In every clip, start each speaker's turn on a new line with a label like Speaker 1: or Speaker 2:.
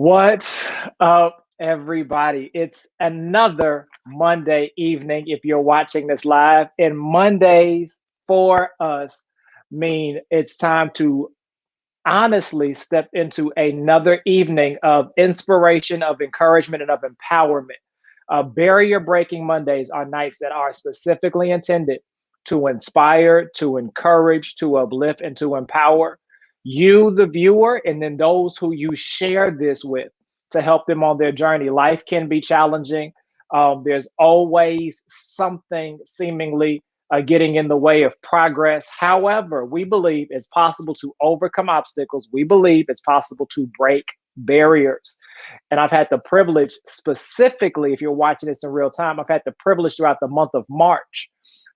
Speaker 1: What's up, everybody? It's another Monday evening if you're watching this live. And Mondays for us mean it's time to honestly step into another evening of inspiration, of encouragement, and of empowerment. Barrier breaking Mondays are nights that are specifically intended to inspire, to encourage, to uplift, and to empower you, the viewer, and then those who you share this with to help them on their journey. Life can be challenging. There's always something seemingly getting in the way of progress. However, we believe it's possible to overcome obstacles. We believe it's possible to break barriers. And I've had the privilege, specifically, if you're watching this in real time, I've had the privilege throughout the month of March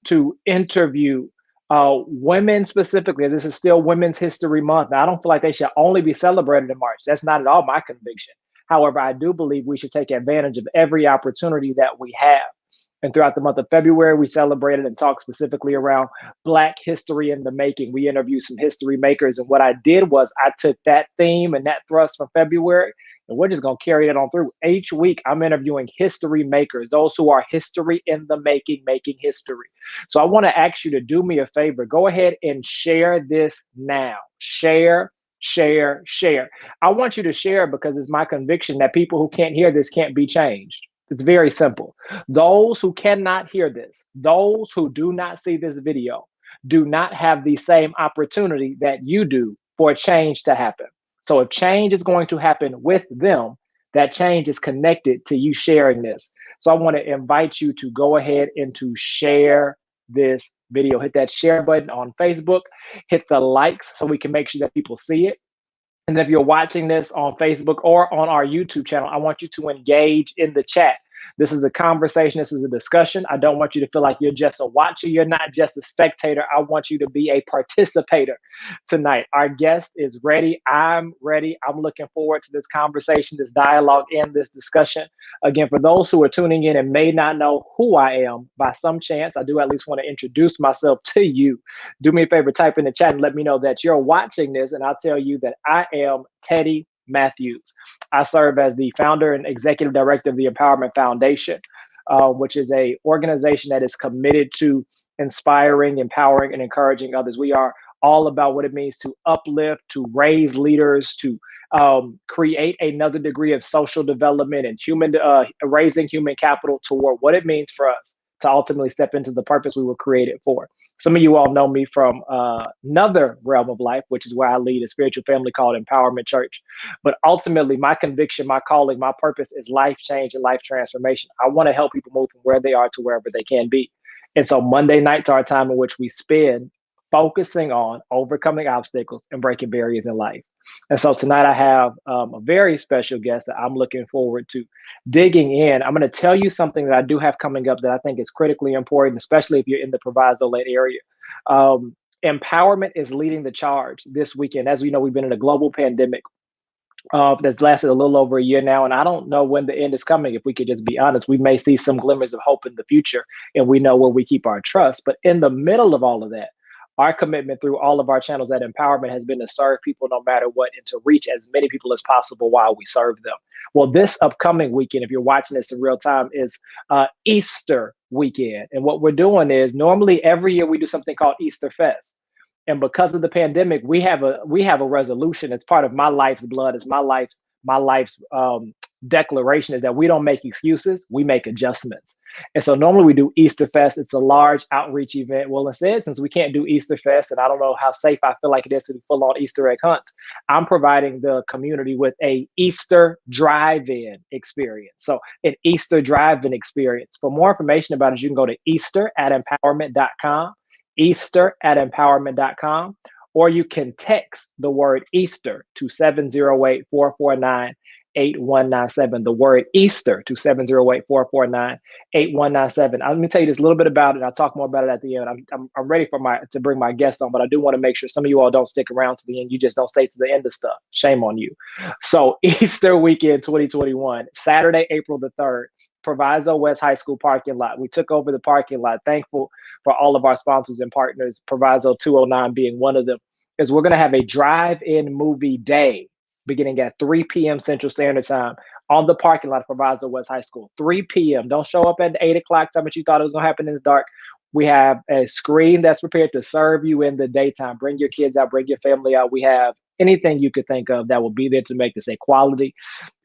Speaker 1: to interview women specifically. This is still Women's History Month. Now, I don't feel like they should only be celebrated in March. That's not at all my conviction. However, I do believe we should take advantage of every opportunity that we have. And throughout the month of February, we celebrated and talked specifically around Black history in the making. We interviewed some history makers. And what I did was I took that theme and that thrust from February, and we're just going to carry it on through. Each week, I'm interviewing history makers, those who are history in the making history. So I want to ask you to do me a favor. Go ahead and share this now. Share. I want you to share because it's my conviction that people who can't hear this can't be changed. It's very simple. Those who cannot hear this, those who do not see this video, do not have the same opportunity that you do for change to happen. So if change is going to happen with them, that change is connected to you sharing this. So I want to invite you to go ahead and to share this video. Hit that share button on Facebook, hit the likes so we can make sure that people see it. And if you're watching this on Facebook or on our YouTube channel, I want you to engage in the chat. This is a conversation. This is a discussion. I don't want you to feel like you're just a watcher. You're not just a spectator. I want you to be a participator tonight. Our guest is ready. I'm ready. I'm looking forward to this conversation, this dialogue, and this discussion. Again, for those who are tuning in and may not know who I am, by some chance, I do at least want to introduce myself to you. Do me a favor, type in the chat and let me know that you're watching this, and I'll tell you that I am Teddy Matthews. I serve as the founder and executive director of the Empowerment Foundation, which is an organization that is committed to inspiring, empowering, and encouraging others. We are all about what it means to uplift, to raise leaders, to create another degree of social development and raising human capital toward what it means for us to ultimately step into the purpose we were created for. Some of you all know me from another realm of life, which is where I lead a spiritual family called Empowerment Church. But ultimately, my conviction, my calling, my purpose is life change and life transformation. I want to help people move from where they are to wherever they can be. And so Monday nights are a time in which we spend focusing on overcoming obstacles and breaking barriers in life. And so tonight I have a very special guest that I'm looking forward to digging in. I'm going to tell you something that I do have coming up that I think is critically important, especially if you're in the proviso-led area. Empowerment is leading the charge this weekend. As we know, we've been in a global pandemic that's lasted a little over a year now, and I don't know when the end is coming. If we could just be honest, we may see some glimmers of hope in the future, and we know where we keep our trust. But in the middle of all of that, our commitment through all of our channels at Empowerment has been to serve people no matter what and to reach as many people as possible while we serve them. Well, this upcoming weekend, if you're watching this in real time, is Easter weekend. And what we're doing is normally every year we do something called Easter Fest. And because of the pandemic, we have a resolution. It's part of my life's blood. It's my life's declaration is that we don't make excuses, we make adjustments. And so normally we do Easter Fest. It's a large outreach event. Well, instead, since we can't do Easter Fest, and I don't know how safe I feel like it is to be full on Easter egg hunts, I'm providing the community with a Easter drive-in experience. So an Easter drive-in experience. For more information about it, you can go to easter@empowerment.com, easter@empowerment.com, or you can text the word Easter to 708-449-8197. The word Easter to 708-449-8197. Let me tell you just a little bit about it. I'll talk more about it at the end. I'm ready to bring my guest on, but I do want to make sure some of you all don't stick around to the end. You just don't stay to the end of stuff. Shame on you. So Easter weekend 2021, Saturday, April the 3rd. Proviso West High School parking lot. We took over the parking lot. Thankful for all of our sponsors and partners, Proviso 209 being one of them, is we're going to have a drive-in movie day beginning at 3 p.m. Central Standard Time on the parking lot of Proviso West High School. 3 p.m. Don't show up at 8 o'clock time that you thought it was going to happen in the dark. We have a screen that's prepared to serve you in the daytime. Bring your kids out, bring your family out. We have anything you could think of that will be there to make this a quality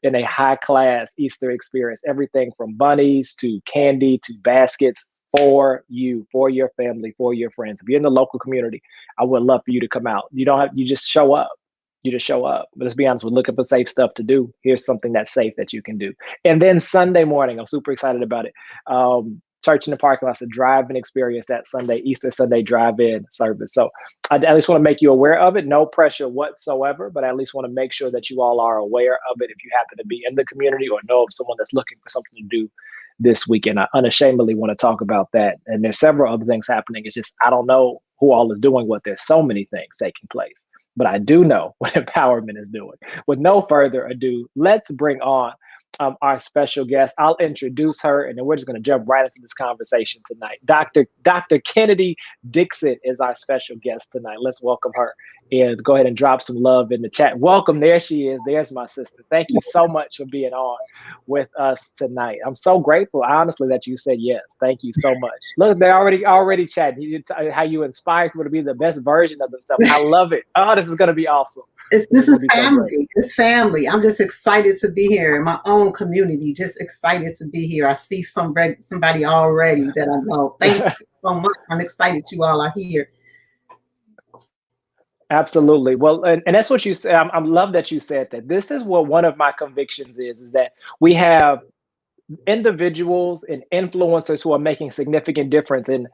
Speaker 1: and a high class Easter experience. Everything from bunnies to candy to baskets for you, for your family, for your friends. If you're in the local community, I would love for you to come out. You just show up. You just show up. But let's be honest, we're looking for safe stuff to do. Here's something that's safe that you can do. And then Sunday morning, I'm super excited about it. Church in the parking lot, a drive-in experience that Sunday, Easter Sunday drive-in service. So I at least want to make you aware of it. No pressure whatsoever, but I at least want to make sure that you all are aware of it if you happen to be in the community or know of someone that's looking for something to do this weekend. I unashamedly want to talk about that. And there's several other things happening. It's just, I don't know who all is doing what. There's so many things taking place, but I do know what empowerment is doing. With no further ado, let's bring on our special guest. I'll introduce her, and then we're just going to jump right into this conversation tonight. Dr. Kennedi Strickland-Dixon is our special guest tonight. Let's welcome her and go ahead and drop some love in the chat. Welcome. There she is. There's my sister. Thank you so much for being on with us tonight. I'm so grateful, honestly, that you said yes. Thank you so much. Look, they're already chatting. How you inspired people to be the best version of themselves. I love it. Oh, this is going to be awesome.
Speaker 2: This is family. So it's family. I'm just excited to be here in my own community. Just excited to be here. I see somebody already that I know. Thank you so much. I'm excited you all are here.
Speaker 1: Absolutely. Well, and that's what you said. I love that you said that. This is what one of my convictions is that we have individuals and influencers who are making significant difference. And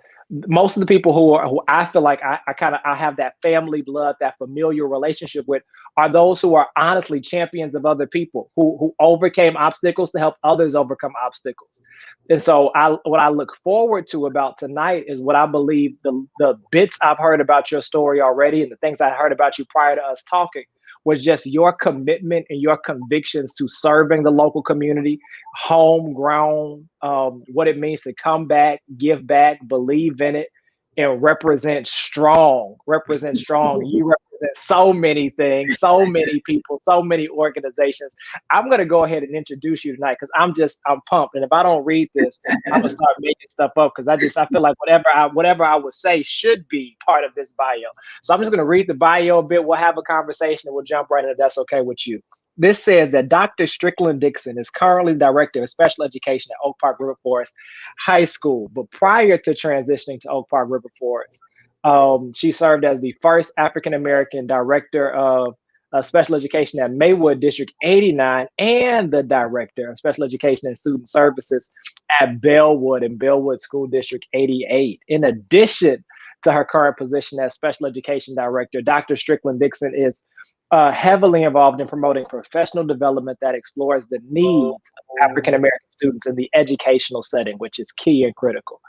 Speaker 1: most of the people who I feel like I have that family blood, that familial relationship with, are those who are honestly champions of other people, who overcame obstacles to help others overcome obstacles. And so what I look forward to about tonight is what I believe the bits I've heard about your story already and the things I heard about you prior to us talking was just your commitment and your convictions to serving the local community, homegrown, what it means to come back, give back, believe in it, and represent strong. You represent so many things, so many people, so many organizations. I'm going to go ahead and introduce you tonight because I'm pumped. And if I don't read this, I'm going to start making stuff up because I feel like whatever I would say should be part of this bio. So I'm just going to read the bio a bit. We'll have a conversation and we'll jump right in if that's okay with you. This says that Dr. Strickland-Dixon is currently Director of Special Education at Oak Park River Forest High School. But prior to transitioning to Oak Park River Forest, she served as the first African-American Director of Special Education at Maywood District 89 and the Director of Special Education and Student Services at Bellwood and Bellwood School District 88. In addition to her current position as Special Education Director, Dr. Strickland-Dixon is heavily involved in promoting professional development that explores the needs of African-American students in the educational setting, which is key and critical.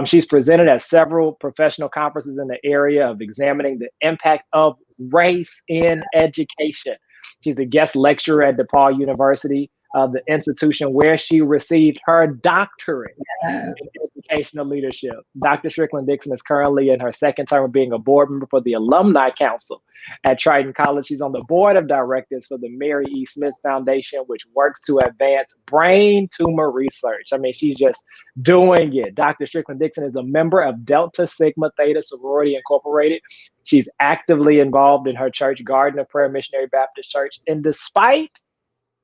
Speaker 1: She's presented at several professional conferences in the area of examining the impact of race in education. She's a guest lecturer at DePaul University, the institution where she received her doctorate in educational leadership. Dr. Strickland-Dixon is currently in her second term of being a board member for the Alumni Council at Triton College. She's on the board of directors for the Mary E. Smith Foundation, which works to advance brain tumor research. I mean, she's just doing it. Dr. Strickland-Dixon is a member of Delta Sigma Theta Sorority Incorporated. She's actively involved in her church, Garden of Prayer Missionary Baptist Church. And despite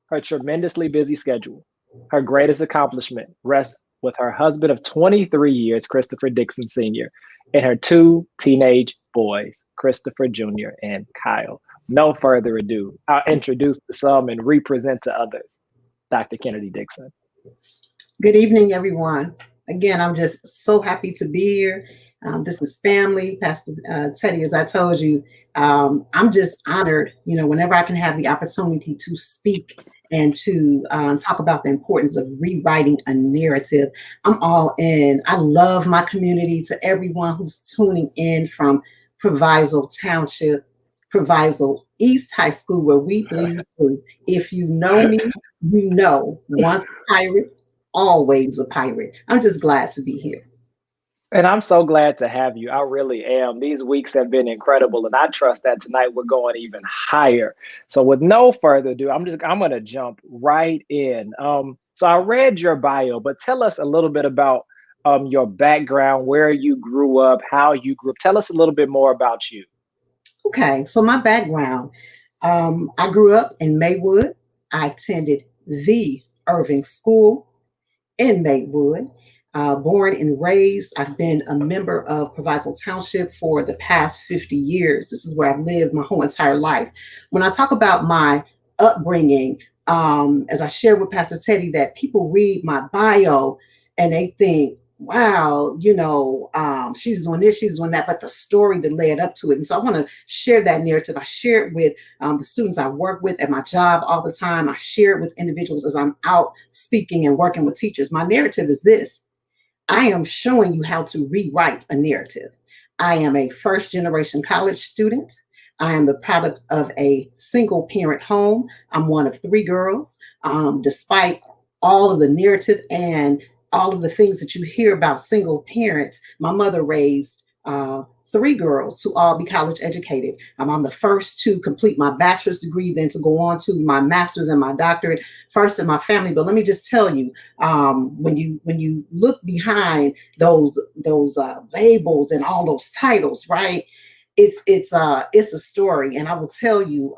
Speaker 1: her tremendously busy schedule, her greatest accomplishment rests with her husband of 23 years, Christopher Dixon Sr., and her two teenage boys, Christopher Jr. and Kyle. No further ado, I'll introduce to some and represent to others, Dr. Kennedi Strickland-Dixon.
Speaker 2: Good evening, everyone. Again, I'm just so happy to be here. This is family, Pastor Teddy, as I told you. I'm just honored, whenever I can have the opportunity to speak and to talk about the importance of rewriting a narrative. I'm all in. I love my community. To everyone who's tuning in from Proviso Township, Proviso East High School, where we bleed through. If you know me, you know once a pirate, always a pirate. I'm just glad to be here.
Speaker 1: And I'm so glad to have you. I really am. These weeks have been incredible, and I trust that tonight we're going even higher. So, with no further ado, I'm going to jump right in. So I read your bio, but tell us a little bit about your background, where you grew up, how you grew up. Tell us a little bit more about you.
Speaker 2: Okay, so my background, I grew up in Maywood. I attended the Irving School in Maywood. Born and raised, I've been a member of Proviso Township for the past 50 years. This is where I've lived my whole entire life. When I talk about my upbringing, as I shared with Pastor Teddy, that people read my bio and they think, wow, she's doing this, she's doing that, but the story that led up to it. And so I want to share that narrative. I share it with the students I work with at my job all the time. I share it with individuals as I'm out speaking and working with teachers. My narrative is this: I am showing you how to rewrite a narrative. I am a first generation college student. I am the product of a single parent home. I'm one of three girls. Despite all of the narrative and all of the things that you hear about single parents, my mother raised three girls to all be college educated. I'm the first to complete my bachelor's degree, then to go on to my master's and my doctorate, first in my family. But let me just tell you, when you look behind those labels and all those titles, right? It's a story, and I will tell you.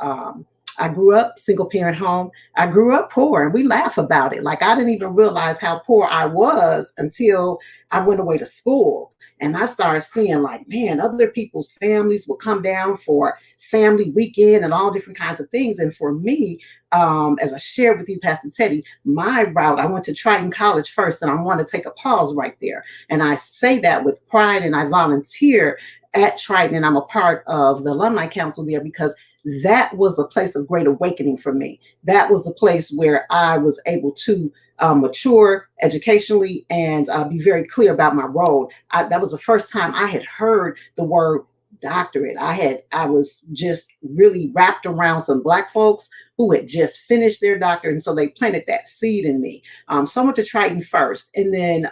Speaker 2: I grew up single parent home. I grew up poor, and we laugh about it. Like, I didn't even realize how poor I was until I went away to school. And I started seeing, like, man, other people's families will come down for family weekend and all different kinds of things. And for me, as I shared with you, Pastor Teddy, my route, I went to Triton College first, and I want to take a pause right there. And I say that with pride, and I volunteer at Triton, and I'm a part of the alumni council there because that was a place of great awakening for me. That was a place where I was able to mature educationally and be very clear about my role. That was the first time I had heard the word doctorate. I was just really wrapped around some Black folks who had just finished their doctorate, and so they planted that seed in me. So I went to Triton first, and then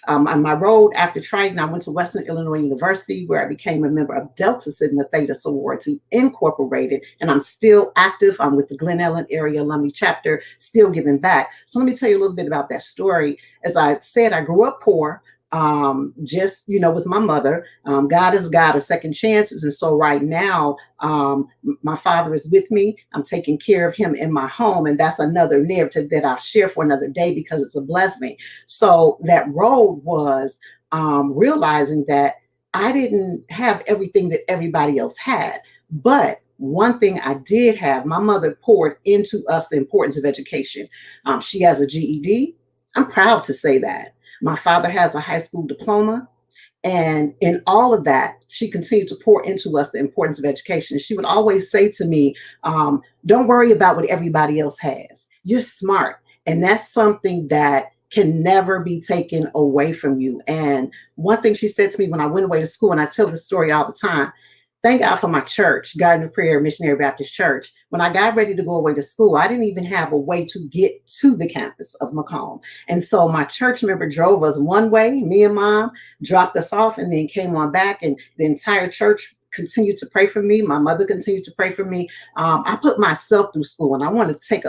Speaker 2: on my road after Triton, I went to Western Illinois University, where I became a member of Delta Sigma Theta Sorority Incorporated, and I'm still active. I'm with the Glen Ellen Area Alumni Chapter, still giving back. So let me tell you a little bit about that story. As I said, I grew up poor, just, with my mother. God is God of second chances. And so right now, my father is with me. I'm taking care of him in my home. And that's another narrative that I'll share for another day because it's a blessing. So that road was realizing that I didn't have everything that everybody else had. But one thing I did have, my mother poured into us the importance of education. She has a GED. I'm proud to say that. My father has a high school diploma. And in all of that, she continued to pour into us the importance of education. She would always say to me, don't worry about what everybody else has. You're smart. And that's something that can never be taken away from you. And one thing she said to me when I went away to school, and I tell this story all the time, thank God for my church, Garden of Prayer Missionary Baptist Church. When I got ready to go away to school, I didn't even have a way to get to the campus of Macomb. And so my church member drove us one way, me and Mom, dropped us off, and then came on back. And the entire church continued to pray for me. My mother continued to pray for me. I put myself through school, and I want to take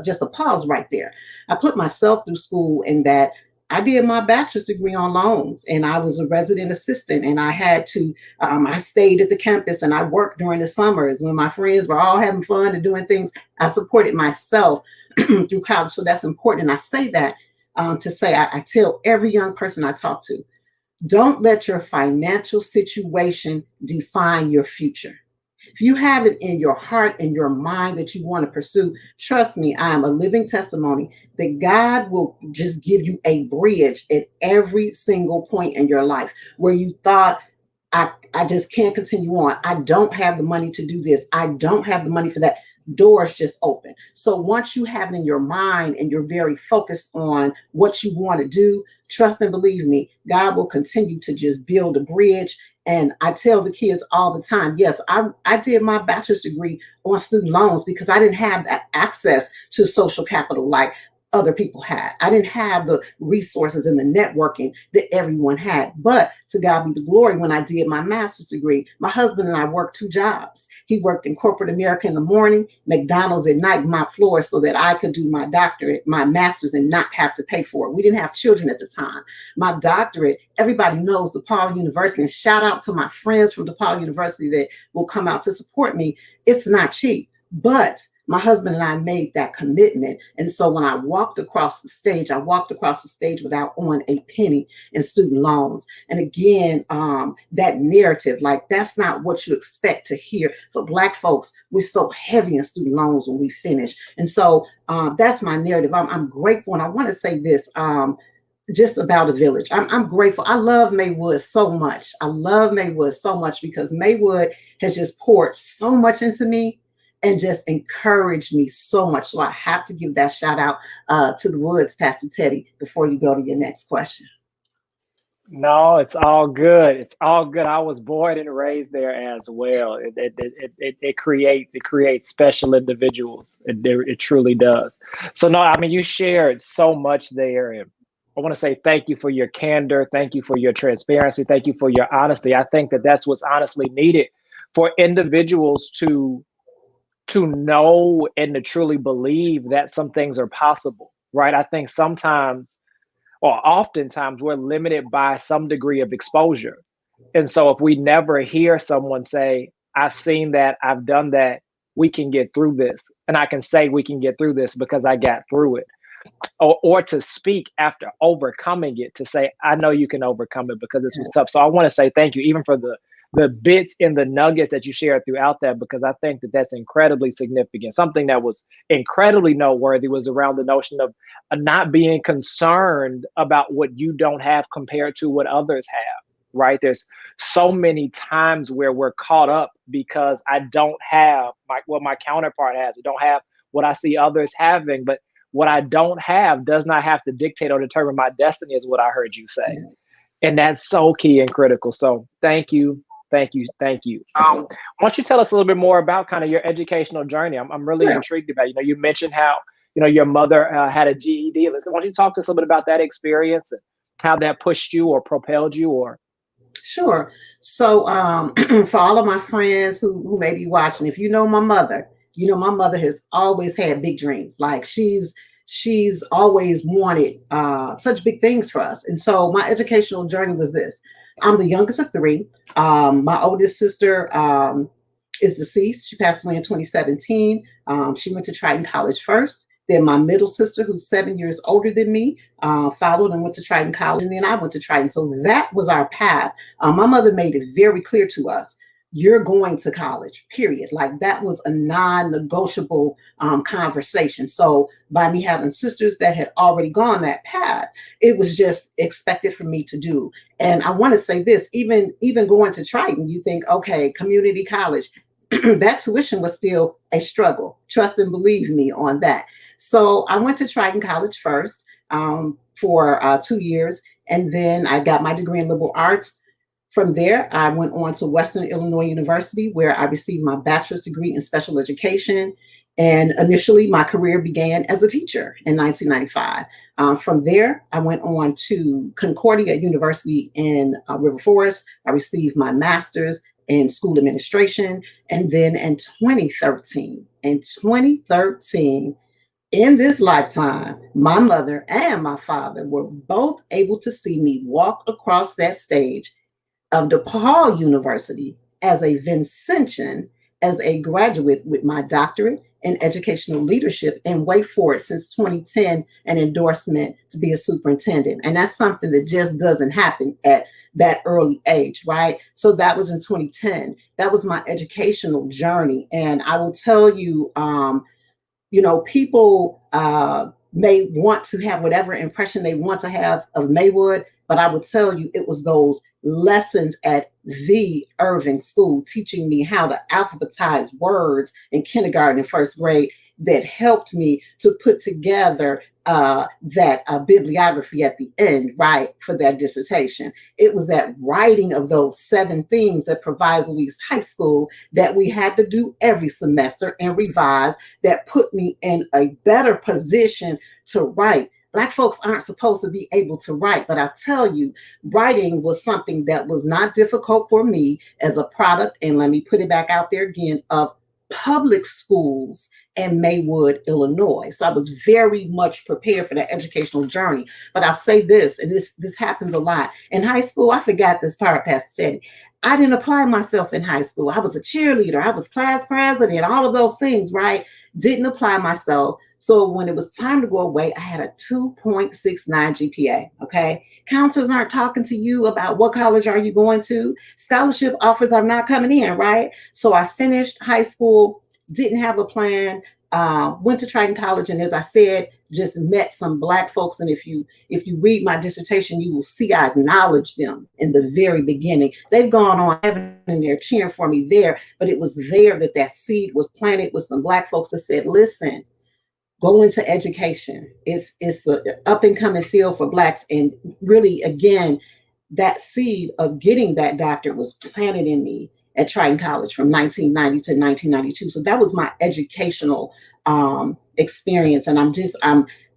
Speaker 2: just a pause right there. I put myself through school in that I did my bachelor's degree on loans, and I was a resident assistant, and I had to, I stayed at the campus, and I worked during the summers when my friends were all having fun and doing things. I supported myself through college. So that's important. And I say that to say, I tell every young person I talk to, don't let your financial situation define your future. If you have it in your heart and your mind that you want to pursue, trust me, I am a living testimony that God will just give you a bridge at every single point in your life where you thought, I just can't continue on. I don't have the money to do this. I don't have the money for that. Doors just open. So once you have it in your mind and you're very focused on what you want to do, trust and believe me, God will continue to just build a bridge. And I tell the kids all the time, yes, I did my bachelor's degree on student loans because I didn't have that access to social capital. Like, other people had. I didn't have the resources and the networking that everyone had. But to God be the glory, when I did my master's degree, my husband and I worked 2 jobs. He worked in corporate America in the morning, McDonald's at night, mop floors, so that I could do my doctorate, my master's, and not have to pay for it. We didn't have children at the time. My doctorate, everybody knows DePaul University, and shout out to my friends from DePaul University that will come out to support me. It's not cheap, but my husband and I made that commitment. And so when I walked across the stage, I walked across the stage without owing a penny in student loans. And again, that narrative, like that's not what you expect to hear. For Black folks, we're so heavy in student loans when we finish. And so that's my narrative. I'm grateful. And I want to say this, just about a village. I'm grateful. I love Maywood so much. I love Maywood so much because Maywood has just poured so much into me and just encouraged me so much. So I have to give that shout out to the Woods, Pastor Teddy, before you go to your next question.
Speaker 1: No, it's all good. It's all good. I was born and raised there as well. It creates special individuals. It truly does. So no, I mean, you shared so much there, and I want to say thank you for your candor. Thank you for your transparency. Thank you for your honesty. I think that that's what's honestly needed for individuals to know and to truly believe that some things are possible, right? I think sometimes, or oftentimes, we're limited by some degree of exposure. And so if we never hear someone say, I've seen that, I've done that, we can get through this. And I can say we can get through this because I got through it. Or to speak after overcoming it, to say, I know you can overcome it because this was tough. So I want to say thank you, even for the bits and the nuggets that you shared throughout that, because I think that that's incredibly significant. Something that was incredibly noteworthy was around the notion of not being concerned about what you don't have compared to what others have, right? There's so many times where we're caught up because I don't have what my counterpart has. I don't have what I see others having, but what I don't have does not have to dictate or determine my destiny, is what I heard you say. And that's so key and critical. So thank you. Thank you. Thank you. Why don't you tell us a little bit more about kind of your educational journey? I'm really intrigued about, you mentioned how, your mother had a GED. Why don't you talk to us a little bit about that experience and how that pushed you or propelled you or?
Speaker 2: Sure. So for all of my friends who may be watching, if you know my mother, my mother has always had big dreams. Like she's always wanted such big things for us. And so my educational journey was this. I'm the youngest of 3. My oldest sister is deceased. She passed away in 2017. She went to Triton College first. Then my middle sister, who's 7 years older than me, followed and went to Triton College. And then I went to Triton. So that was our path. My mother made it very clear to us, you're going to college, period. Like that was a non-negotiable conversation. So by me having sisters that had already gone that path, it was just expected for me to do. And I want to say this, even going to Triton, you think, okay, community college, that tuition was still a struggle. Trust and believe me on that. So I went to Triton College first for 2 years. And then I got my degree in liberal arts. From there, I went on to Western Illinois University, where I received my bachelor's degree in special education. And initially, my career began as a teacher in 1995. From there, I went on to Concordia University in River Forest. I received my master's in school administration. And then in 2013, in this lifetime, my mother and my father were both able to see me walk across that stage of DePaul University as a Vincentian, as a graduate with my doctorate in educational leadership, and wait for it, since 2010, an endorsement to be a superintendent. And that's something that just doesn't happen at that early age, right? So that was in 2010. That was my educational journey. And I will tell you, people may want to have whatever impression they want to have of Maywood, but I would tell you it was those lessons at the Irving School teaching me how to alphabetize words in kindergarten and first grade that helped me to put together that bibliography at the end, right, for that dissertation. It was that writing of those 7 things that Proviso East High School that we had to do every semester and revise that put me in a better position to write. Black folks aren't supposed to be able to write, but I tell you, writing was something that was not difficult for me as a product, and let me put it back out there again, of public schools in Maywood, Illinois. So I was very much prepared for that educational journey. But I'll say this, and this happens a lot. In high school, I forgot this part, Pastor Teddy. I didn't apply myself in high school. I was a cheerleader. I was class president, all of those things, right? Didn't apply myself. So when it was time to go away, I had a 2.69 GPA, okay? Counselors aren't talking to you about what college are you going to. Scholarship offers are not coming in, right? So I finished high school, didn't have a plan, went to Triton College, and as I said, just met some Black folks. And if you read my dissertation, you will see I acknowledged them in the very beginning. They've gone on heaven and they're cheering for me there, but it was there that seed was planted with some Black folks that said, listen, go into education. It's the up and coming field for Blacks. And really, again, that seed of getting that doctorate was planted in me at Triton College from 1990 to 1992. So that was my educational experience. And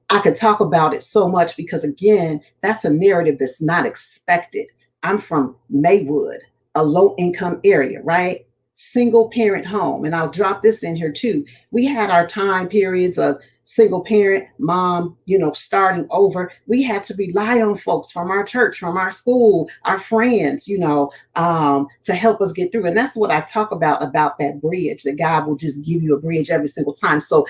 Speaker 2: I could talk about it so much because, again, that's a narrative that's not expected. I'm from Maywood, a low income area, right? Single parent home. And I'll drop this in here too. We had our time periods of single parent, mom, starting over. We had to rely on folks from our church, from our school, our friends, to help us get through. And that's what I talk about that bridge, that God will just give you a bridge every single time. So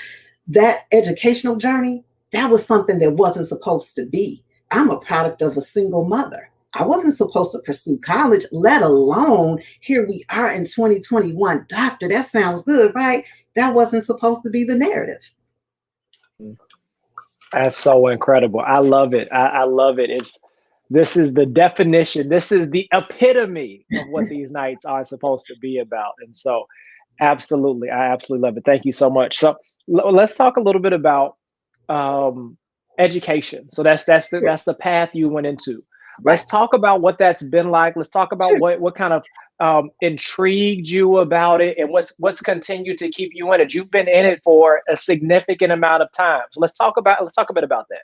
Speaker 2: that educational journey, that was something that wasn't supposed to be. I'm a product of a single mother. I wasn't supposed to pursue college, let alone here we are in 2021. Doctor, that sounds good, right? That wasn't supposed to be the narrative.
Speaker 1: That's so incredible. I love it. I love it. This is the definition. This is the epitome of what these nights are supposed to be about. And so absolutely, I absolutely love it. Thank you so much. So let's talk a little bit about education. So that's the path you went into. Let's talk about what that's been like. Let's talk about what kind of intrigued you about it, and what's continued to keep you in it. You've been in it for a significant amount of time. So let's talk a bit about that.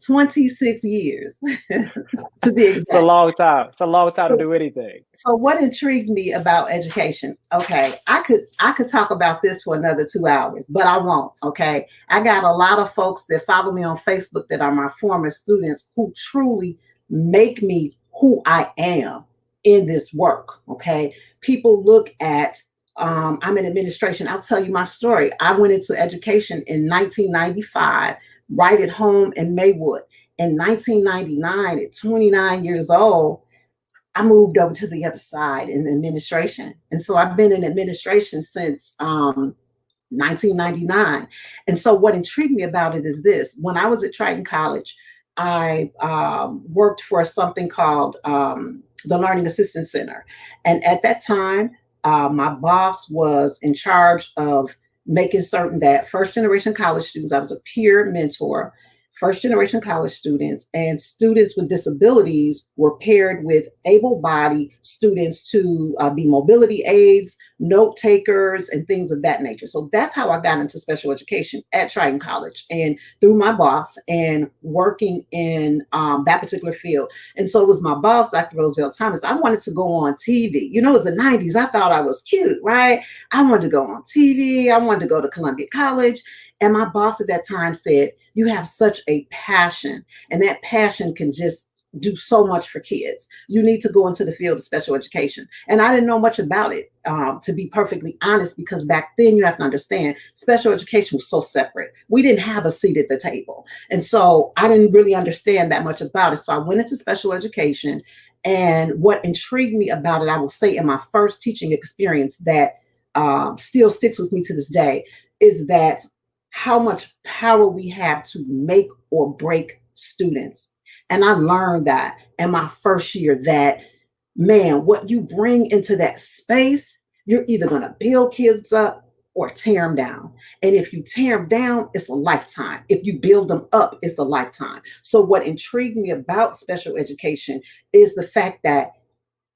Speaker 2: 26 years to be exact.
Speaker 1: It's a long time. It's a long time to do anything.
Speaker 2: So what intrigued me about education? Okay, I could talk about this for another 2 hours, but I won't. Okay, I got a lot of folks that follow me on Facebook that are my former students who truly make me who I am in this work. Okay, people look at I'm in administration. I'll tell you my story. I went into education in 1995, right at home in Maywood. In 1999, at 29 years old, I moved over to the other side in administration. And so I've been in administration since 1999. And so what intrigued me about it is this. When I was at Triton College, I worked for something called the Learning Assistance Center. And at that time, my boss was in charge of making certain that first generation college students, I was a peer mentor, first generation college students and students with disabilities were paired with able-bodied students to be mobility aids, note takers, and things of that nature. So that's how I got into special education at Triton College, and through my boss and working in that particular field. And so it was my boss, Dr. Roosevelt Thomas. I wanted to go on TV. It was the 90s. I thought I was cute, right? I wanted to go on TV. I wanted to go to Columbia College. And my boss at that time said, you have such a passion, and that passion can just do so much for kids. You need to go into the field of special education. And I didn't know much about it, to be perfectly honest, because back then you have to understand special education was so separate. We didn't have a seat at the table. And so I didn't really understand that much about it. So I went into special education, and what intrigued me about it, I will say in my first teaching experience that still sticks with me to this day, is that how much power we have to make or break students. And I learned that in my first year that, man, what you bring into that space, you're either going to build kids up or tear them down. And if you tear them down, it's a lifetime. If you build them up, it's a lifetime. So what intrigued me about special education is the fact that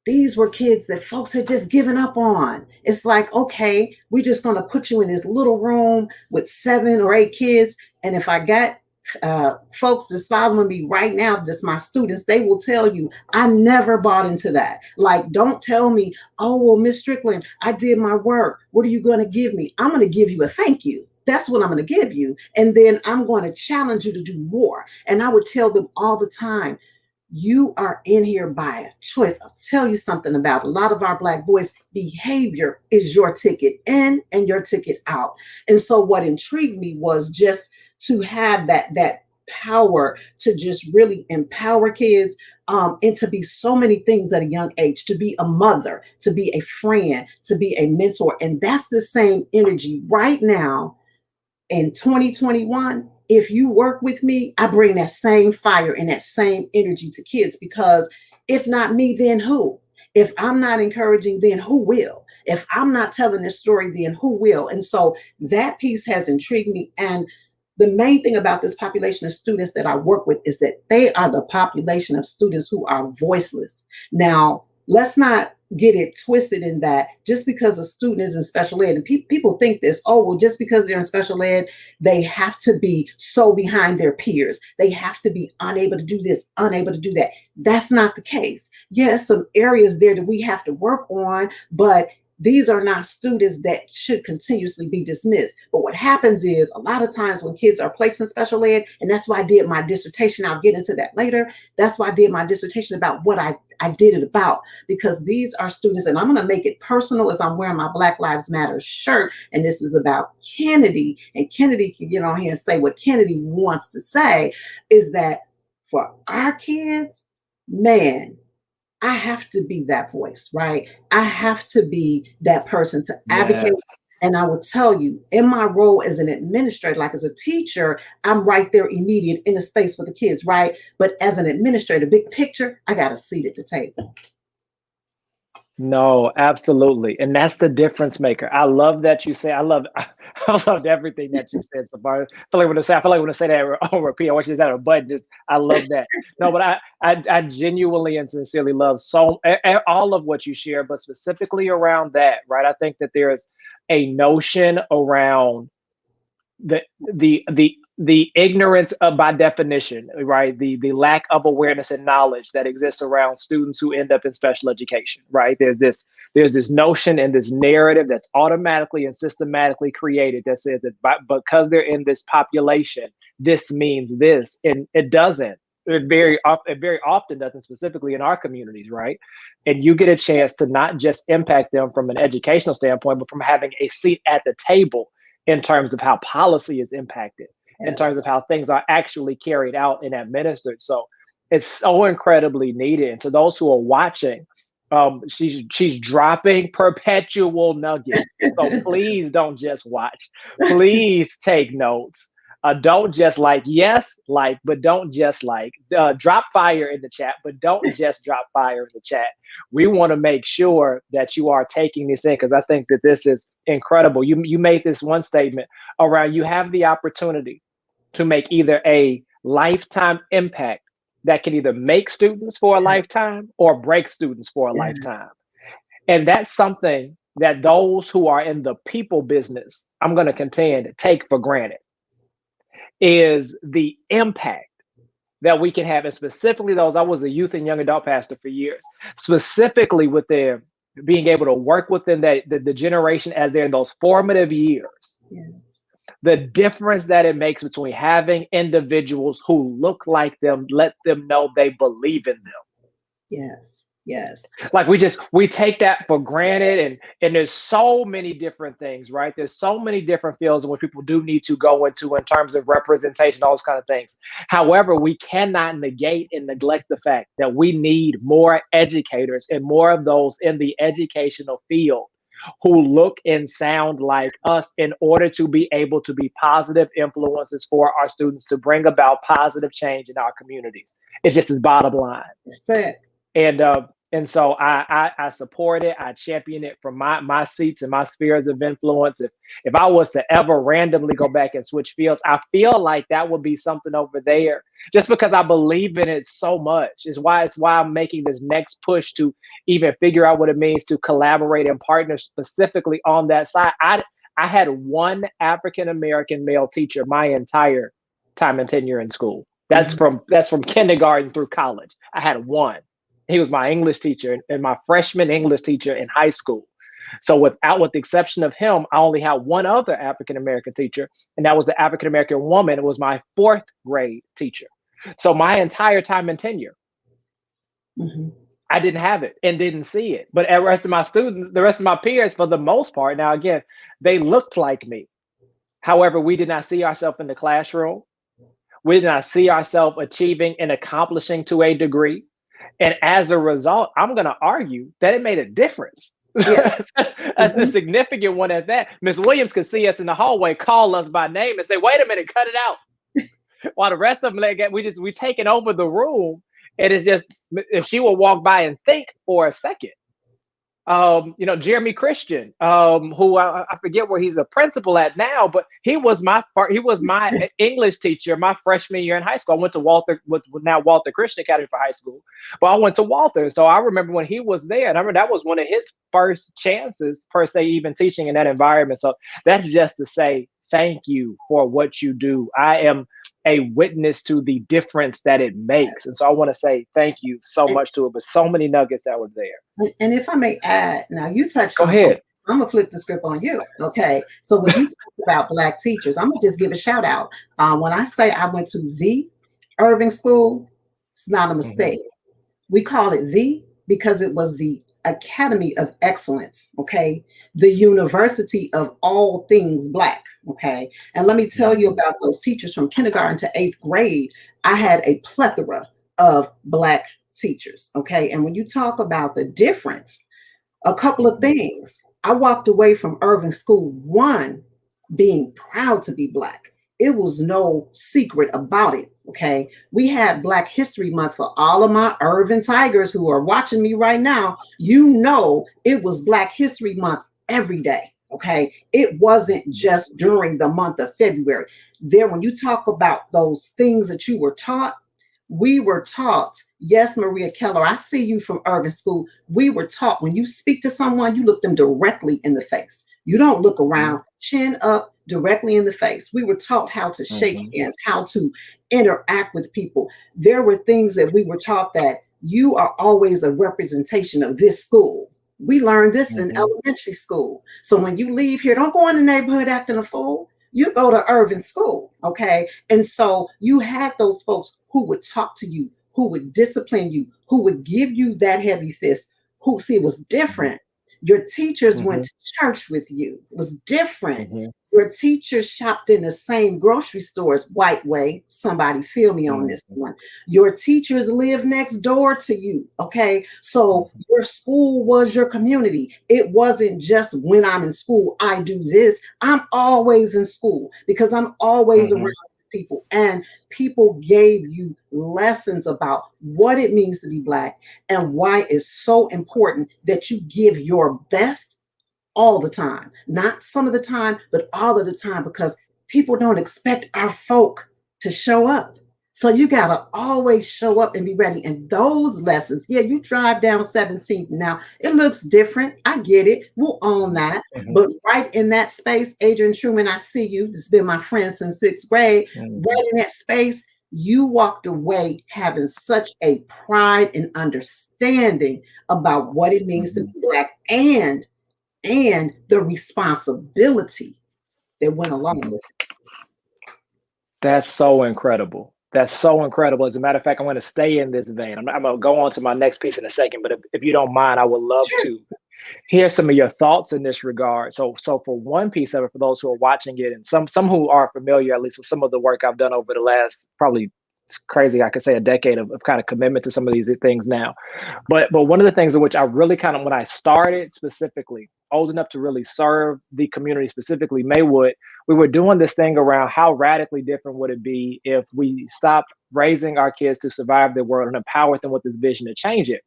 Speaker 2: these were kids that folks had just given up on. It's like, okay, we're just going to put you in this little room with 7 or 8 kids. And if I got folks that's following me right now, just my students, they will tell you, I never bought into that. Like, don't tell me, oh, well, Miss Strickland, I did my work. What are you going to give me? I'm going to give you a thank you. That's what I'm going to give you. And then I'm going to challenge you to do more. And I would tell them all the time, you are in here by a choice. I'll tell you something about a lot of our Black boys. Behavior is your ticket in and your ticket out. And so what intrigued me was just to have that power to just really empower kids, and to be so many things at a young age, to be a mother, to be a friend, to be a mentor. And that's the same energy right now in 2021. If you work with me, I bring that same fire and that same energy to kids, because if not me, then who? If I'm not encouraging, then who will? If I'm not telling this story, then who will? And so that piece has intrigued me. And the main thing about this population of students that I work with is that they are the population of students who are voiceless. Now, let's not get it twisted in that just because a student is in special ed, and people think this, oh, well, just because they're in special ed, they have to be so behind their peers. They have to be unable to do this, unable to do that. That's not the case. Yes, some areas there that we have to work on, but these are not students that should continuously be dismissed. But what happens is a lot of times when kids are placed in special ed, and that's why I did my dissertation, I'll get into that later. That's why I did my dissertation about what I did it about, because these are students, and I'm going to make it personal as I'm wearing my Black Lives Matter shirt. And this is about Kennedy, and Kennedy can get on here and say what Kennedy wants to say, is that for our kids, man, I have to be that voice, right? I have to be that person to advocate.
Speaker 1: Yes.
Speaker 2: And I will tell you, in my role as an administrator, like as a teacher, I'm right there immediate in the space with the kids, right? But as an administrator, big picture, I got a seat at the table.
Speaker 1: No, absolutely. And that's the difference maker. I love that you say, I loved everything that you said so far. I feel like when I say that on repeat, I want you to have a button. Just, I love that. No, but I genuinely and sincerely love all of what you share, but specifically around that, right? I think that there's a notion around the ignorance of, by definition, right? The lack of awareness and knowledge that exists around students who end up in special education, right? There's this notion and this narrative that's automatically and systematically created that says that because they're in this population, this means this, and it doesn't. It very often doesn't, specifically in our communities, right? And you get a chance to not just impact them from an educational standpoint, but from having a seat at the table in terms of how policy is impacted, in terms of how things are actually carried out and administered. So it's so incredibly needed. And to those who are watching, she's dropping perpetual nuggets. So please don't just watch. Please take notes. Don't just but don't just drop fire in the chat, but don't just drop fire in the chat. We want to make sure that you are taking this in, because I think that this is incredible. You made this one statement around, you have the opportunity to make either a lifetime impact that can either make students for a lifetime or break students for a lifetime. And that's something that those who are in the people business, I'm going to contend, take for granted, is the impact that we can have. And specifically those, I was a youth and young adult pastor for years, specifically with their being able to work within the generation as they're in those formative years. Yes. The difference that it makes between having individuals who look like them, let them know they believe in them.
Speaker 2: Yes. Yes.
Speaker 1: Like we take that for granted, and there's so many different things, right? There's so many different fields in which people do need to go into in terms of representation, all those kind of things. However, we cannot negate and neglect the fact that we need more educators and more of those in the educational field who look and sound like us in order to be able to be positive influences for our students to bring about positive change in our communities. It's just his bottom line.
Speaker 2: That's it.
Speaker 1: And And so I support it. I champion it from my seats and my spheres of influence. If I was to ever randomly go back and switch fields, I feel like that would be something over there, just because I believe in it so much. Is why I'm making this next push to even figure out what it means to collaborate and partner specifically on that side. I had one African American male teacher my entire time and tenure in school. That's from kindergarten through college. I had one. He was my English teacher and my freshman English teacher in high school. So with the exception of him, I only had one other African American teacher, and that was the African American woman. It was my 4th grade teacher. So my entire time and tenure, I didn't have it and didn't see it. But the rest of my students, the rest of my peers, for the most part, now again, they looked like me. However, we did not see ourselves in the classroom. We did not see ourselves achieving and accomplishing to a degree. And as a result, I'm going to argue that it made a difference. Yes. That's a significant one at that. Miss Williams could see us in the hallway, call us by name and say, wait a minute, cut it out. While the rest of them, we taking over the room. And it's just, if she will walk by and think for a second, Jeremy Christian, who I forget where he's a principal at now, but he was my English teacher my freshman year in high school. I went to Walter Christian Academy for high school, but I went to Walter. So I remember when he was there, and I remember that was one of his first chances per se, even teaching in that environment. So that's just to say thank you for what you do. I am a witness to the difference that it makes. And so I want to say thank you so much to it, but so many nuggets that were there.
Speaker 2: And if I may add, now you touched
Speaker 1: Go ahead.
Speaker 2: I'm gonna flip the script on you. Okay. So when you talk about Black teachers, I'm gonna just give a shout out. When I say I went to the Irving School, it's not a mistake. We call it the because it was the Academy of Excellence, okay? The university of all things Black, okay? And let me tell you about those teachers from kindergarten to 8th grade. I had a plethora of Black teachers, okay? And when you talk about the difference, a couple of things. I walked away from Irving School, one, being proud to be Black. It was no secret about it, okay? We had Black History Month for all of my Irving Tigers who are watching me right now. You know it was Black History Month every day, okay? It wasn't just during the month of February. When you talk about those things that you were taught, we were taught, yes, Maria Keller, I see you from Irving School. We were taught when you speak to someone, you look them directly in the face. You don't look around, chin up, directly in the face. We were taught how to shake hands, how to interact with people. There were things that we were taught that you are always a representation of this school. We learned this in elementary school. So when you leave here, don't go in the neighborhood acting a fool. You go to Irving School, okay? And so you had those folks who would talk to you, who would discipline you, who would give you that heavy fist, who, see, it was different. Your teachers went to church with you. It was different. Your teachers shopped in the same grocery stores, white way. Somebody feel me on this one. Your teachers live next door to you, okay? So your school was your community. It wasn't just when I'm in school, I do this. I'm always in school because I'm always around people, and people gave you lessons about what it means to be Black and why it's so important that you give your best all the time, not some of the time, but all of the time, because people don't expect our folk to show up. So you got to always show up and be ready. And those lessons, yeah, you drive down 17th now, it looks different. I get it. We'll own that. But right in that space, Adrian Truman, I see you. This has been my friend since 6th grade. Right in that space, you walked away having such a pride and understanding about what it means to be Black and the responsibility that went along with it.
Speaker 1: That's so incredible. That's so incredible. As a matter of fact, I'm going to stay in this vein. I'm going to go on to my next piece in a second, but if you don't mind, I would love to hear some of your thoughts in this regard. So for one piece of it, for those who are watching it, and some who are familiar, at least with some of the work I've done over the last, probably, it's crazy, I could say a decade of kind of commitment to some of these things now. But one of the things in which I really kind of, when I started specifically old enough to really serve the community, specifically Maywood, we were doing this thing around how radically different would it be if we stopped raising our kids to survive the world and empowered them with this vision to change it.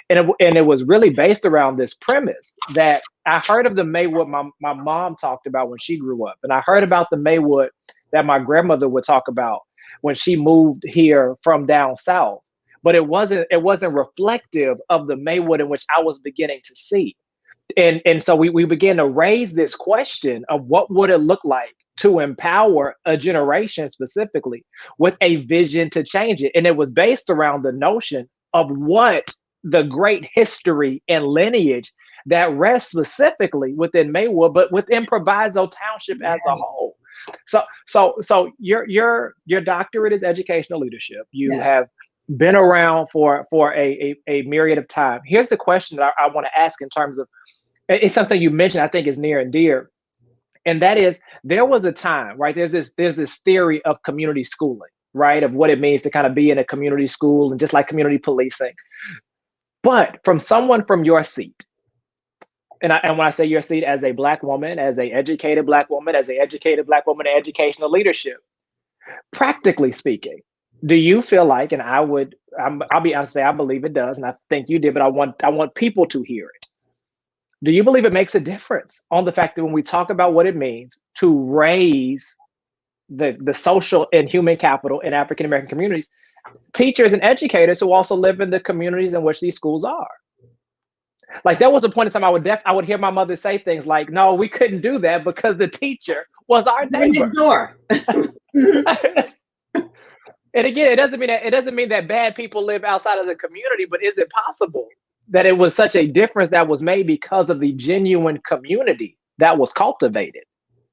Speaker 1: And it was really based around this premise that I heard of the Maywood my mom talked about when she grew up. And I heard about the Maywood that my grandmother would talk about when she moved here from down south. But it wasn't reflective of the Maywood in which I was beginning to see. And so we began to raise this question of what would it look like to empower a generation specifically with a vision to change it. And it was based around the notion of what the great history and lineage that rests specifically within Maywood, but within Proviso Township as a whole. So your doctorate is educational leadership. You have been around for a myriad of time. Here's the question that I want to ask in terms of, it's something you mentioned, I think is near and dear. And that is, there was a time, right? There's this theory of community schooling, right? Of what it means to kind of be in a community school and just like community policing. But from someone from your seat, and when I say your seat, as a Black woman, as an educated Black woman, as an educated Black woman in educational leadership, practically speaking, do you feel like, and I'll be honest, I believe it does, and I think you did, but I want people to hear it. Do you believe it makes a difference on the fact that when we talk about what it means to raise the social and human capital in African American communities, teachers and educators who also live in the communities in which these schools are? Like, there was a point in time I would hear my mother say things like, "No, we couldn't do that because the teacher was our neighbor
Speaker 2: next door."
Speaker 1: And again, it doesn't mean that bad people live outside of the community, but is it possible that it was such a difference that was made because of the genuine community that was cultivated?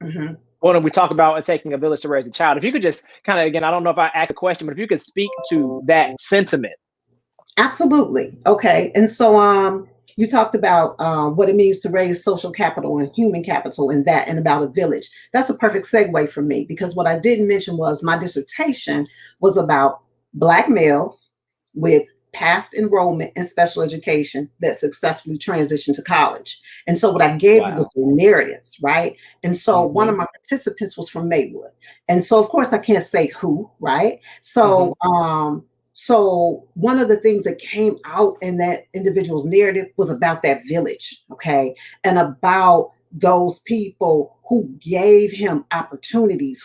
Speaker 2: Mm-hmm.
Speaker 1: When we talk about taking a village to raise a child, if you could just kind of, again, I don't know if I asked the question, but if you could speak to that sentiment.
Speaker 2: Absolutely. Okay. And so you talked about what it means to raise social capital and human capital and about a village. That's a perfect segue for me, because what I didn't mention was my dissertation was about Black males with past enrollment in special education that successfully transitioned to college. And so what I gave you was the narratives, right? And so one of my participants was from Maywood. And so of course I can't say who, right? So so one of the things that came out in that individual's narrative was about that village, okay? And about those people who gave him opportunities,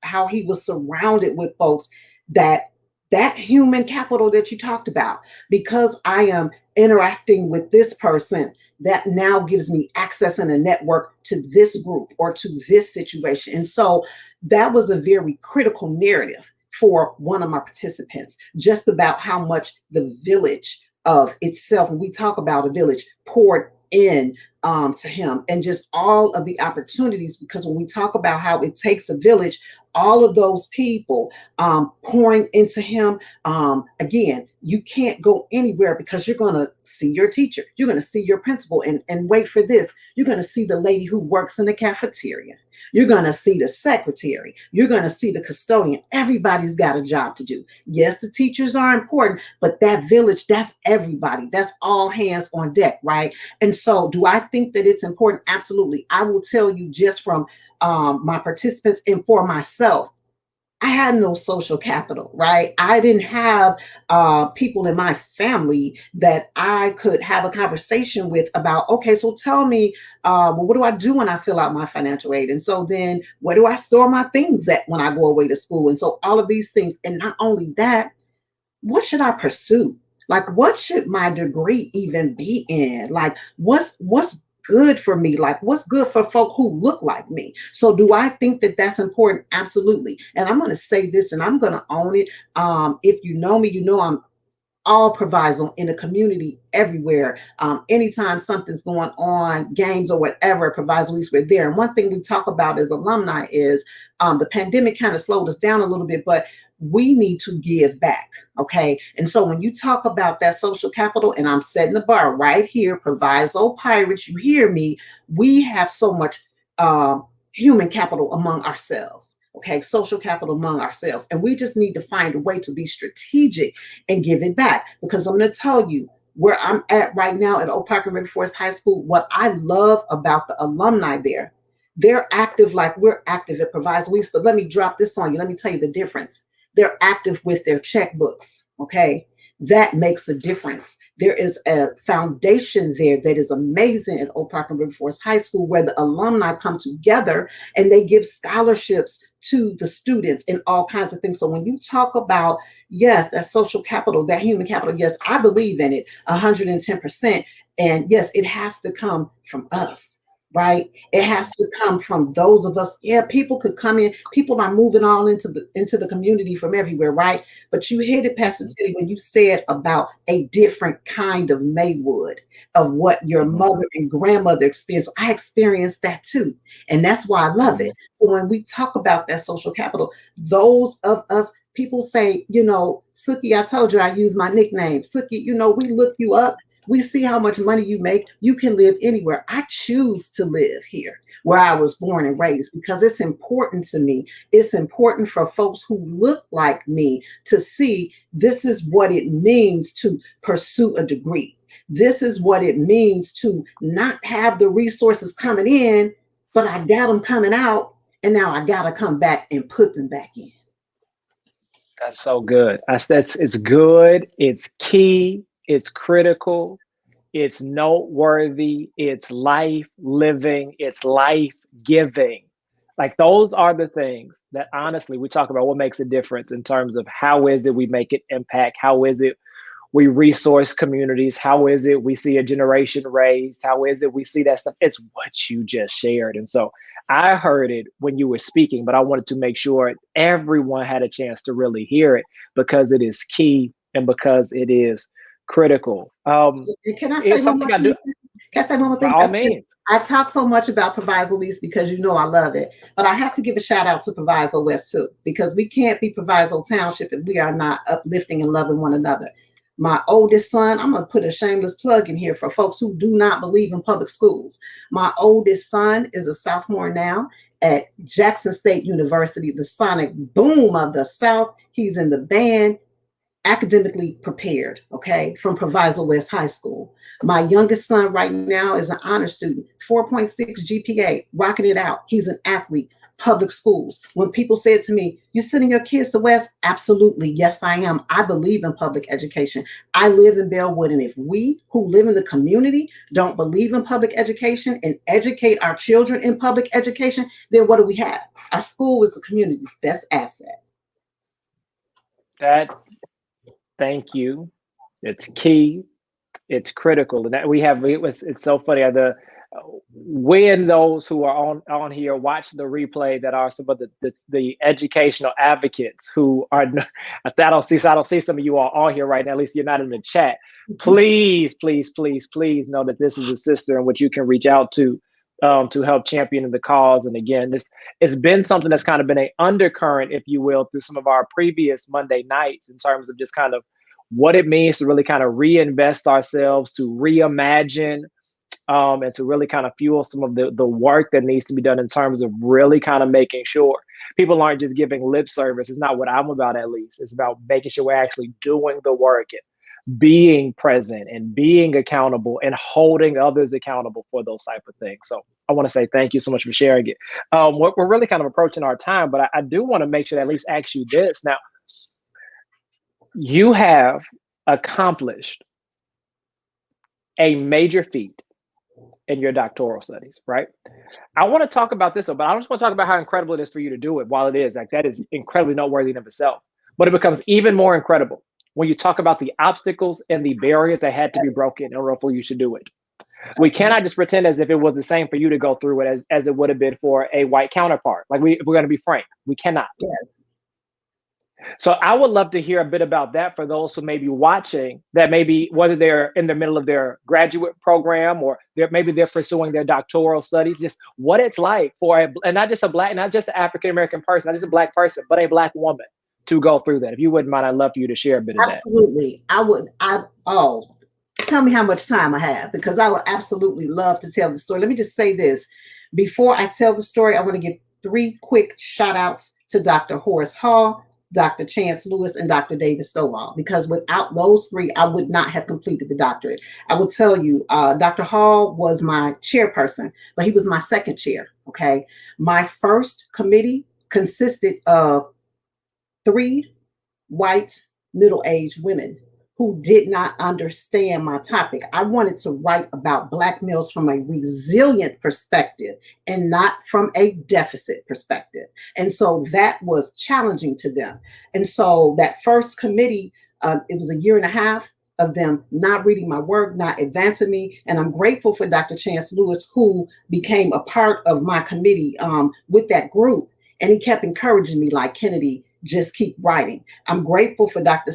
Speaker 2: how he was surrounded with folks that human capital that you talked about. Because I am interacting with this person, that now gives me access and a network to this group or to this situation. And so that was a very critical narrative for one of my participants, just about how much the village of itself, when we talk about a village, poured in to him, and just all of the opportunities. Because when we talk about how it takes a village, all of those people pouring into him, again, you can't go anywhere because you're going to see your teacher, you're going to see your principal, and wait for this, you're going to see the lady who works in the cafeteria, you're going to see the secretary, you're going to see the custodian. Everybody's got a job to do. Yes, the teachers are important, but that village, that's everybody. That's all hands on deck, right? And so do I think that it's important? Absolutely. I will tell you, just from my participants and for myself, I had no social capital, right? I didn't have people in my family that I could have a conversation with about, okay, so tell me, well, what do I do when I fill out my financial aid? And so then where do I store my things at when I go away to school? And so all of these things. And not only that, what should I pursue? Like, what should my degree even be in? Like, what's good for me? Like, what's good for folk who look like me? So do I think that that's important? Absolutely. And I'm going to say this, and I'm going to own it. If you know me, you know I'm all proviso in the community everywhere. Anytime something's going on, games or whatever, proviso, we're there. And one thing we talk about as alumni is the pandemic kind of slowed us down a little bit, but we need to give back. Okay. And so when you talk about that social capital, and I'm setting the bar right here, proviso pirates, you hear me, we have so much human capital among ourselves. Okay, social capital among ourselves. And we just need to find a way to be strategic and give it back. Because I'm going to tell you, where I'm at right now at Oak Park and River Forest High School, what I love about the alumni there, they're active like we're active at Proviso East. But let me drop this on you. Let me tell you the difference. They're active with their checkbooks. Okay. That makes a difference. There is a foundation there that is amazing at Oak Park and River Forest High School, where the alumni come together and they give scholarships to the students and all kinds of things. So when you talk about, yes, that social capital, that human capital, yes, I believe in it 110%. And yes, it has to come from us, right? It has to come from those of us. Yeah, people could come in. People are moving all into the community from everywhere, right? But you hit it, Pastor Teddy, when you said about a different kind of Maywood, of what your mother and grandmother experienced. I experienced that too. And that's why I love it. So when we talk about that social capital, those of us, people say, you know, Sookie, I told you I use my nickname. Sookie, you know, we look you up. We see how much money you make. You can live anywhere. I choose to live here where I was born and raised because it's important to me. It's important for folks who look like me to see this is what it means to pursue a degree. This is what it means to not have the resources coming in, but I got them coming out, and now I got to come back and put them back in.
Speaker 1: That's so good. It's good. It's key. It's critical. It's noteworthy. It's life living. It's life giving. Like those are the things that honestly we talk about what makes a difference in terms of how is it we make an impact? How is it we resource communities? How is it we see a generation raised? How is it we see that stuff? It's what you just shared. And so I heard it when you were speaking, but I wanted to make sure everyone had a chance to really hear it because it is key and because it is critical.
Speaker 2: Can I say
Speaker 1: it's something I do.
Speaker 2: Can I say one more thing?
Speaker 1: By all means.
Speaker 2: I talk so much about Proviso East because you know I love it, but I have to give a shout out to Proviso West too, because we can't be Proviso Township if we are not uplifting and loving one another. My oldest son, I'm going to put a shameless plug in here for folks who do not believe in public schools. My oldest son is a sophomore now at Jackson State University, the sonic boom of the South. He's in the band, academically prepared, okay, from Proviso West High School. My youngest son right now is an honor student, 4.6 GPA, rocking it out. He's an athlete. Public schools. When people said to me, "You sending your kids to West?" Absolutely. Yes, I am. I believe in public education. I live in Bellwood. And if we who live in the community don't believe in public education and educate our children in public education, then what do we have? Our school is the community's best asset.
Speaker 1: Thank you. It's key. It's critical. And that it's so funny. When those who are on here watch the replay that are some of the educational advocates who are, I don't see some of you all on here right now, at least you're not in the chat. Please, please, please, please know that this is a sister in which you can reach out to help champion the cause. And again, it's been something that's kind of been an undercurrent, if you will, through some of our previous Monday nights in terms of just kind of what it means to really kind of reinvest ourselves, to reimagine, and to really kind of fuel some of the work that needs to be done in terms of really kind of making sure people aren't just giving lip service. It's not what I'm about, at least. It's about making sure we're actually doing the work and being present and being accountable and holding others accountable for those type of things. So I want to say thank you so much for sharing it. We're really kind of approaching our time, but I do want to make sure to at least ask you this. Now, you have accomplished a major feat in your doctoral studies, right? I want to talk about this, but I just want to talk about how incredible it is for you to do it. While it is like that is incredibly noteworthy in of itself, but it becomes even more incredible when you talk about the obstacles and the barriers that had to be broken in order for you to do it. We cannot just pretend as if it was the same for you to go through it as it would have been for a white counterpart. Like we're going to be frank, we cannot.
Speaker 2: Yes.
Speaker 1: So I would love to hear a bit about that for those who may be watching, that maybe whether they're in the middle of their graduate program or maybe they're pursuing their doctoral studies, just what it's like for and not just an African-American person, not just a Black person, but a Black woman to go through that. If you wouldn't mind, I'd love for you to share a bit of that.
Speaker 2: Absolutely. I would. Tell me how much time I have, because I would absolutely love to tell the story. Let me just say this. Before I tell the story, I want to give 3 quick shout outs to Dr. Horace Hall, Dr. Chance Lewis, and Dr. David Stovall, because without those three, I would not have completed the doctorate. I will tell you, Dr. Hall was my chairperson, but he was my second chair. Okay. My first committee consisted of 3 white middle-aged women who did not understand my topic. I wanted to write about Black males from a resilient perspective and not from a deficit perspective. And so that was challenging to them. And so that first committee, it was a year and a half of them not reading my work, not advancing me. And I'm grateful for Dr. Chance Lewis, who became a part of my committee with that group. And he kept encouraging me, like, Kennedi, just keep writing. I'm grateful for Dr.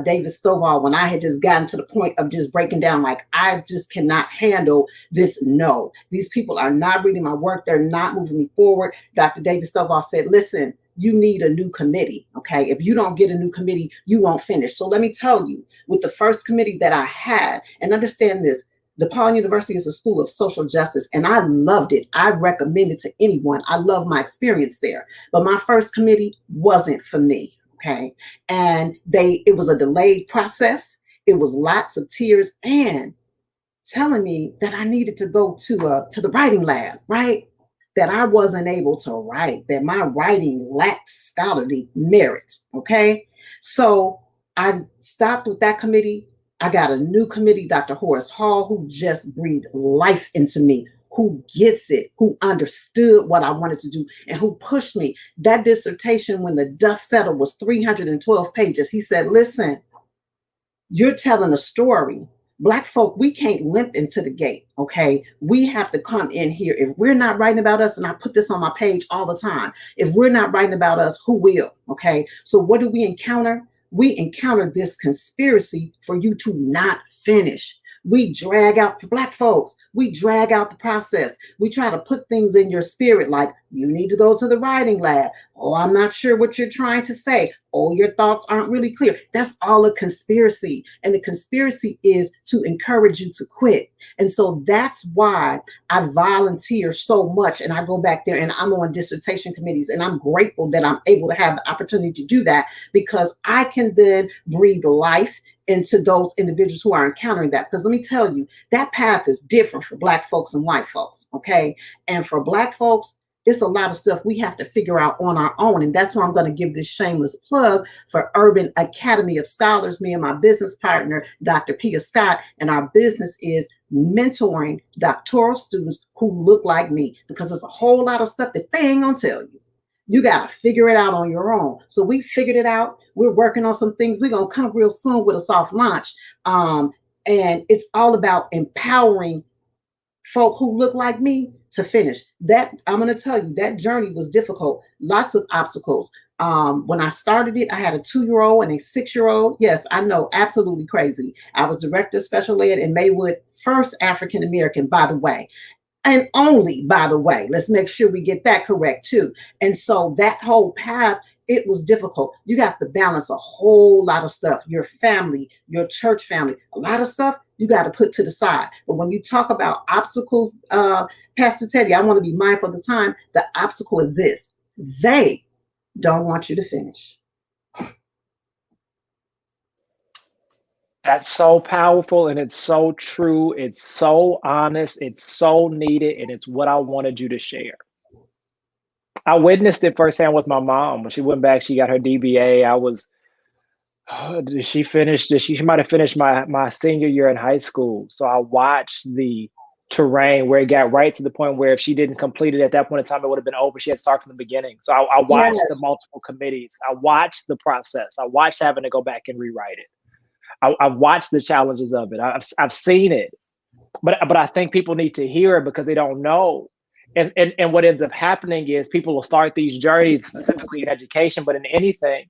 Speaker 2: David Stovall when I had just gotten to the point of just breaking down, like, I just cannot handle this. No, these people are not reading my work. They're not moving me forward. Dr. David Stovall said, listen, you need a new committee. Okay. If you don't get a new committee, you won't finish. So let me tell you, with the first committee that I had, and understand this, DePaul University is a school of social justice, and I loved it. I recommend it to anyone. I love my experience there. But my first committee wasn't for me, okay? And it was a delayed process. It was lots of tears and telling me that I needed to go to the writing lab, right? That I wasn't able to write, that my writing lacked scholarly merit, okay? So I stopped with that committee. I got a new committee, Dr. Horace Hall, who just breathed life into me, who gets it, who understood what I wanted to do, and who pushed me. That dissertation, when the dust settled, was 312 pages. He said, listen, you're telling a story. Black folk, we can't limp into the gate, okay? We have to come in here. If we're not writing about us, and I put this on my page all the time, if we're not writing about us, who will, okay? So what do we encounter? We encounter this conspiracy for you to not finish. We drag out, for Black folks, we drag out the process. We try to put things in your spirit like, you need to go to the writing lab. Oh, I'm not sure what you're trying to say. Oh, your thoughts aren't really clear. That's all a conspiracy. And the conspiracy is to encourage you to quit. And so that's why I volunteer so much. And I go back there and I'm on dissertation committees. And I'm grateful that I'm able to have the opportunity to do that, because I can then breathe life into those individuals who are encountering that. Because let me tell you, that path is different for Black folks and white folks, okay? And for Black folks, it's a lot of stuff we have to figure out on our own. And that's why I'm going to give this shameless plug for Urban Academy of Scholars, me and my business partner, Dr. Pia Scott. And our business is mentoring doctoral students who look like me, because there's a whole lot of stuff that they ain't going to tell you. You got to figure it out on your own. So we figured it out. We're working on some things. We're going to come real soon with a soft launch. And it's all about empowering folk who look like me to finish. That, I'm going to tell you, that journey was difficult. Lots of obstacles. When I started it, I had a 2-year-old and a 6-year-old. Yes, I know, absolutely crazy. I was director of special ed in Maywood, first African-American, by the way. And only, by the way, let's make sure we get that correct too. And so that whole path, it was difficult. You got to balance a whole lot of stuff, your family, your church family, a lot of stuff you got to put to the side. But when you talk about obstacles, Pastor Teddy, I want to be mindful of the time. The obstacle is this: they don't want you to finish.
Speaker 1: That's so powerful, and it's so true. It's so honest. It's so needed, and it's what I wanted you to share. I witnessed it firsthand with my mom. When she went back, she got her DBA. She might have finished my senior year in high school. So I watched the terrain where it got right to the point where if she didn't complete it at that point in time, it would have been over. She had to start from the beginning. So I watched the multiple committees. I watched the process. I watched having to go back and rewrite it. I've watched the challenges of it. I've seen it, but I think people need to hear it because they don't know. And what ends up happening is people will start these journeys, specifically in education, but in anything.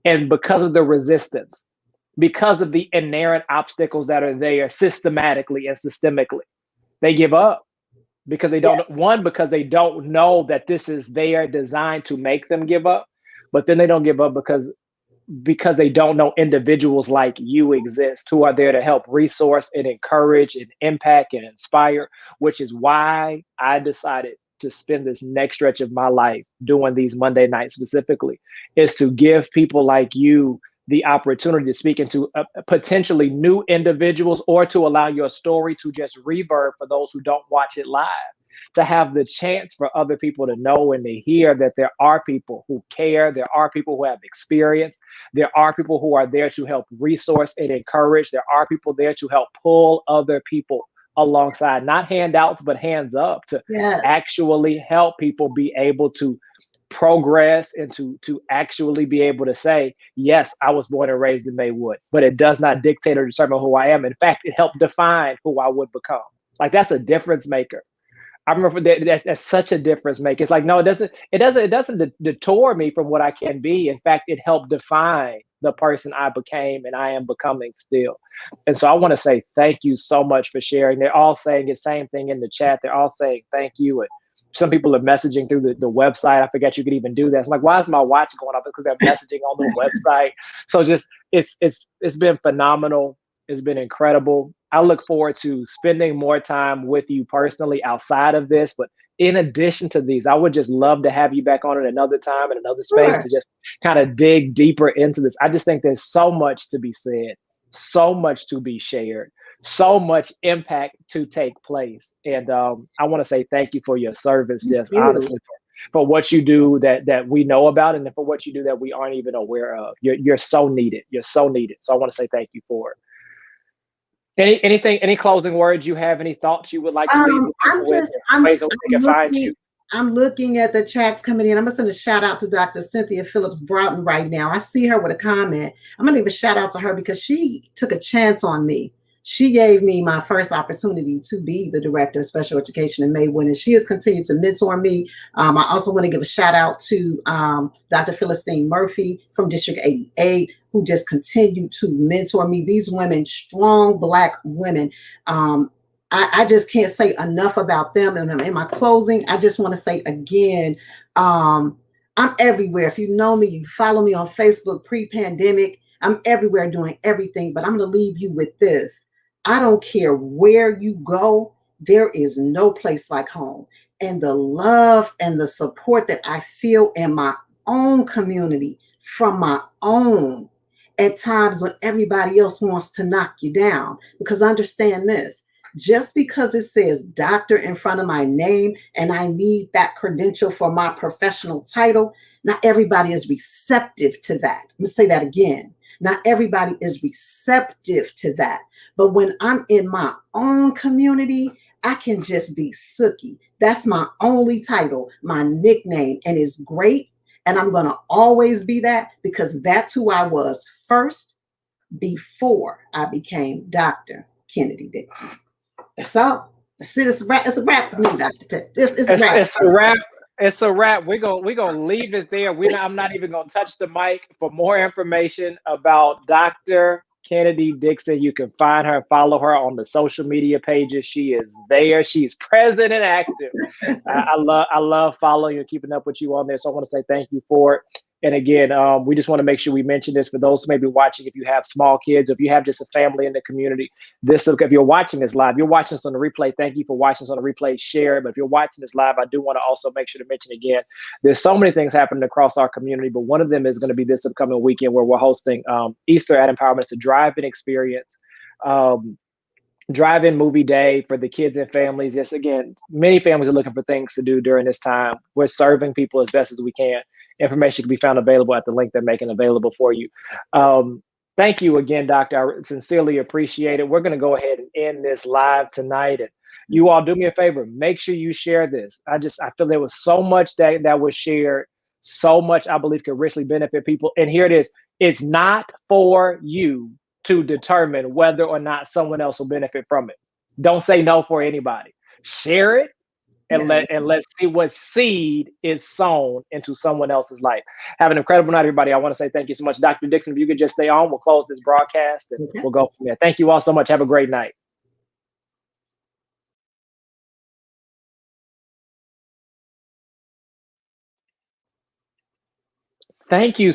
Speaker 1: And because of the resistance, because of the inherent obstacles that are there systematically and systemically, they give up because they don't, because they don't know that this is there designed to make them give up. But then they don't give up because they don't know individuals like you exist who are there to help resource and encourage and impact and inspire, which is why I decided to spend this next stretch of my life doing these Monday nights specifically is to give people like you the opportunity to speak into potentially new individuals, or to allow your story to just reverb for those who don't watch it live, to have the chance for other people to know and to hear that there are people who care, there are people who have experience, there are people who are there to help resource and encourage, there are people there to help pull other people alongside, not handouts, but hands up, to actually help people be able to progress and to actually be able to say, yes, I was born and raised in Maywood, but it does not dictate or determine who I am. In fact, it helped define who I would become. Like, that's a difference maker. I remember that's such a difference maker. It's like, no, it doesn't detour me from what I can be. In fact, it helped define the person I became and I am becoming still. And so I want to say thank you so much for sharing. They're all saying the same thing in the chat. They're all saying thank you. And some people are messaging through the website. I forget you could even do that. I'm like, why is my watch going off? Because they're messaging on the website. So just it's been phenomenal. It's been incredible. I look forward to spending more time with you personally outside of this. But in addition to these, I would just love to have you back on at another time in another space to just kind of dig deeper into this. I just think there's so much to be said, so much to be shared, so much impact to take place. And I want to say thank you for your service, just honestly, for what you do that we know about, and for what you do that we aren't even aware of. You're so needed. You're so needed. So I want to say thank you for it. Any closing words you have? Any thoughts you would like to leave with?
Speaker 2: I'm looking at the chats coming in. I'm going to send a shout out to Dr. Cynthia Phillips Broughton right now. I see her with a comment. I'm going to give a shout out to her because she took a chance on me. She gave me my first opportunity to be the director of special education in Maywood, and she has continued to mentor me. I also want to give a shout out to Dr. Philistine Murphy from District 88, who just continued to mentor me. These women, strong Black women, I just can't say enough about them. And in my closing, I just want to say again, I'm everywhere. If you know me, you follow me on Facebook pre-pandemic, I'm everywhere doing everything, but I'm going to leave you with this. I don't care where you go, there is no place like home. And the love and the support that I feel in my own community from my own, at times when everybody else wants to knock you down. Because understand this, just because it says doctor in front of my name and I need that credential for my professional title, not everybody is receptive to that. Let me say that again. Not everybody is receptive to that. But when I'm in my own community, I can just be Sookie. That's my only title, my nickname, and it's great. And I'm going to always be that because that's who I was first before I became Dr. Kennedi Dixon. That's all. That's it. It's a wrap for me, Dr. Ted. It's a wrap.
Speaker 1: It's a wrap. We're gonna leave it there. I'm not even gonna touch the mic. For more information about Dr. Kennedi Dixon, you can find her and follow her on the social media pages. She is there. She's present and active. I love following you and keeping up with you on there. So I want to say thank you for it. And again, we just want to make sure we mention this for those who may be watching. If you have small kids, if you have just a family in the community, if you're watching this live, you're watching this on the replay. Thank you for watching this on the replay. Share it. But if you're watching this live, I do want to also make sure to mention again, there's so many things happening across our community, but one of them is going to be this upcoming weekend where we're hosting Easter at Empowerment. It's a drive-in experience. Drive-in movie day for the kids and families. Yes, again, many families are looking for things to do during this time. We're serving people as best as we can. Information can be found available at the link they're making available for you. Thank you again, Doctor. I sincerely appreciate it. We're going to go ahead and end this live tonight. And you all do me a favor, make sure you share this. I feel there was so much that was shared, so much I believe could richly benefit people. And here it is. It's not for you to determine whether or not someone else will benefit from it. Don't say no for anybody. Share it. And let's see what seed is sown into someone else's life. Have an incredible night, everybody. I want to say thank you so much. Dr. Dixon, if you could just stay on, we'll close this broadcast and we'll go from there. Thank you all so much. Have a great night. Thank you